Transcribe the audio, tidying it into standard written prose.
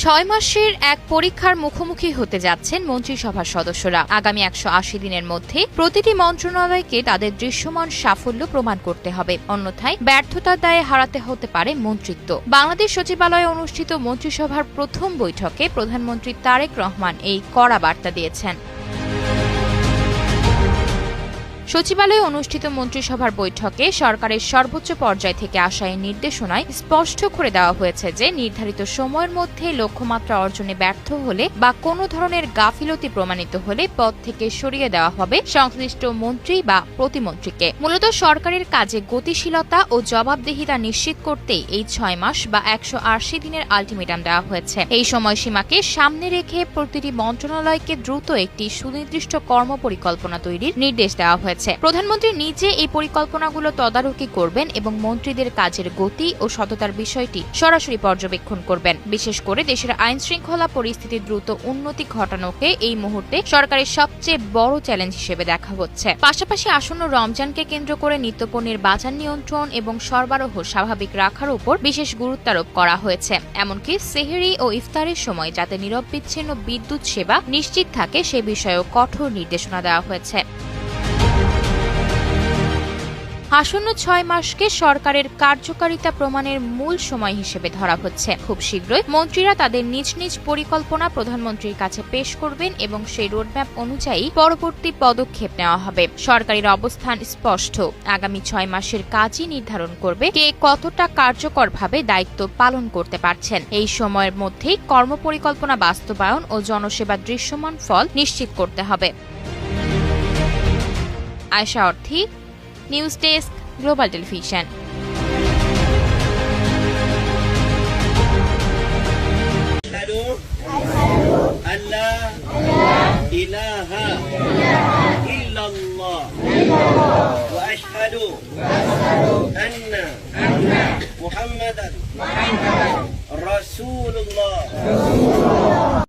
6 মাসের এক পরীক্ষার মুখোমুখি হতে যাচ্ছেন মন্ত্রিসভার সদস্যরা। আগামী 180 দিনের মধ্যে প্রতিটি মন্ত্রণালয়কে তাদের দৃশ্যমান সাফল্য প্রমাণ করতে হবে, অন্যথায় ব্যর্থতার দায়ে হারাতে হতে পারে মন্ত্রিত্ব। বাংলাদেশ সচিবালয়ে অনুষ্ঠিত মন্ত্রিসভার প্রথম বৈঠকে প্রধানমন্ত্রী তারেক রহমান এই কড়া বার্তা দিয়েছেন। সচিবালয়ে অনুষ্ঠিত মন্ত্রিসভার বৈঠকে সরকারের সর্বোচ্চ পর্যায় থেকে আসা এই নির্দেশনায় স্পষ্ট করে দেওয়া হয়েছে যে নির্ধারিত সময়ের মধ্যে লক্ষ্যমাত্রা অর্জনে ব্যর্থ হলে বা কোনো ধরনের গাফিলতি প্রমাণিত হলে পদ থেকে সরিয়ে দেওয়া হবে সংশ্লিষ্ট মন্ত্রী বা প্রতিমন্ত্রীকে। মূলত সরকারের কাজে গতিশীলতা ও জবাবদিহিতা নিশ্চিত করতেই এই 6 মাস বা 180 দিনের আলটিমেটাম দেওয়া হয়েছে। এই সময়সীমাকে সামনে রেখে প্রতিটি মন্ত্রণালয়কে দ্রুত একটি সুনির্দিষ্ট কর্মপরিকল্পনা তৈরির নির্দেশ দেওয়া হয়েছে। প্রধানমন্ত্রী নিজে এই পরিকল্পনাগুলো তদারকি করবেন এবং মন্ত্রীদের কাজের গতি ও সততার বিষয়টি সরাসরি পর্যবেক্ষণ করবেন। বিশেষ করে দেশের আইন শৃঙ্খলা পরিস্থিতির দ্রুত উন্নতি ঘটানোকে এই মুহূর্তে সরকারের সবচেয়ে বড় চ্যালেঞ্জ হিসেবে দেখা হচ্ছে। পাশাপাশি আসন্ন রমজানকে কেন্দ্র করে নিত্যপণ্যের বাজার নিয়ন্ত্রণ এবং সরবরাহ স্বাভাবিক রাখার উপর বিশেষ গুরুত্বারোপ করা হয়েছে। এমনকি সেহরি ও ইফতারের সময় যাতে নিরবচ্ছিন্ন বিদ্যুৎ সেবা নিশ্চিত থাকে সে বিষয়েও কঠোর নির্দেশনা দেওয়া হয়েছে। আসন্ন 6 মাসকে সরকারের কার্যকারিতা প্রমাণের মূল সময় হিসেবে ধরা হচ্ছে। খুব শীঘ্রই মন্ত্রীরা তাদের নিজ নিজ পরিকল্পনা প্রধানমন্ত্রীর কাছে পেশ করবেন এবং সেই রোডম্যাপ অনুযায়ী পরবর্তী পদক্ষেপ নেওয়া হবে। সরকারের অবস্থান স্পষ্ট, আগামী 6 মাসের কাজই নির্ধারণ করবে কে কতটা কার্যকরভাবে দায়িত্ব পালন করতে পারছেন। এই সময়ের মধ্যেই কর্মপরিকল্পনা বাস্তবায়ন ও জনসেবার দৃশ্যমান ফল নিশ্চিত করতে হবে। আয়েশা অর্থী, নিউজ ডেস্ক, গ্লোবাল টেলিভিশন। আল্লাহ ইলাহা ইল্লাল্লাহ ওয়া আশহাদু আন্না মুহাম্মাদান